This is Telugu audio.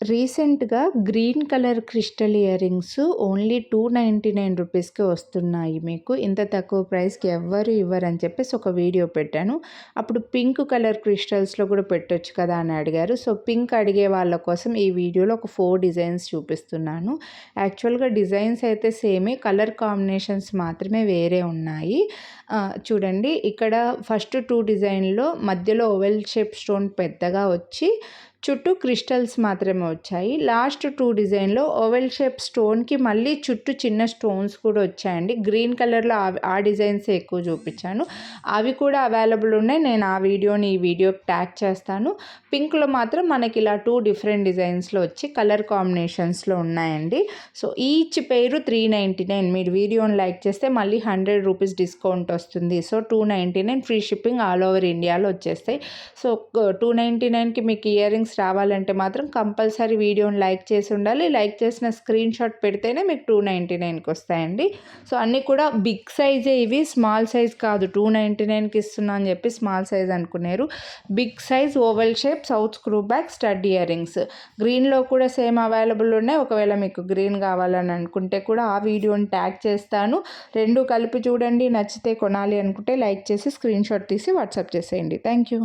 రీసెంట్‌గా green colour crystal ear rings only 299 రూపీస్‌కే వస్తున్నాయి మీకు. ఇంత తక్కువ ప్రైస్‌కి ఎవ్వరు ఇవ్వరని చెప్పేసి ఒక వీడియో పెట్టాను. అప్పుడు పింక్ కలర్ క్రిస్టల్స్‌లో కూడా పెట్టొచ్చు కదా అని అడిగారు. సో, పింక్ అడిగే వాళ్ళ కోసం ఈ వీడియోలో ఒక 4 డిజైన్స్ చూపిస్తున్నాను. యాక్చువల్‌గా డిజైన్స్ అయితే సేమే, కలర్ కాంబినేషన్స్ మాత్రమే వేరే ఉన్నాయి. చూడండి, ఇక్కడ ఫస్ట్ 2 డిజైన్‌లో మధ్యలో ఓవెల్ షేప్ స్టోన్ పెద్దగా వచ్చి చుట్టూ క్రిస్టల్స్ మాత్రమే వచ్చాయి. లాస్ట్ 2 డిజైన్‌లో ఓవెల్ షేప్ స్టోన్‌కి మళ్ళీ చుట్టూ చిన్న స్టోన్స్ కూడా వచ్చాయండి. గ్రీన్ కలర్‌లో ఆ డిజైన్సే ఎక్కువ చూపించాను. అవి కూడా అవైలబుల్ ఉన్నాయి. నేను ఆ వీడియోని ఈ వీడియోకి ట్యాగ్ చేస్తాను. పింక్‌లో మాత్రం మనకి ఇలా 2 డిఫరెంట్ డిజైన్స్‌లో వచ్చి కలర్ కాంబినేషన్స్‌లో ఉన్నాయండి. సో, ఈచ్ పేరు 399. మీరు వీడియోని లైక్ చేస్తే మళ్ళీ 100 రూపీస్ డిస్కౌంట్ వస్తుంది. So, 299 free shipping all over ఇండియాలో వచ్చేస్తాయి. సో, 299కి మీకు ఇయర్ రింగ్స్ రావాలంటే మాత్రం కంపల్సరీ వీడియోని లైక్ చేసి ఉండాలి. లైక్ చేసిన స్క్రీన్ షాట్ పెడితేనే మీకు 299కి వస్తాయండి. సో, అన్నీ కూడా బిగ్ సైజే ఇవి, స్మాల్ సైజ్ కాదు. 299కి ఇస్తున్నా అని చెప్పి స్మాల్ సైజ్ అనుకున్నారు. Big size oval shape south screw back stud ear rings. గ్రీన్లో కూడా సేమ్ అవైలబుల్ ఉన్నాయి. ఒకవేళ మీకు గ్రీన్ కావాలని అనుకుంటే కూడా ఆ వీడియోని ట్యాగ్ చేస్తాను. రెండు కలిపి చూడండి, నచ్చితే కొనాలి అనుకుంటే లైక్ చేసి స్క్రీన్ షాట్ తీసి వాట్సాప్ చేసేయండి. Thank you.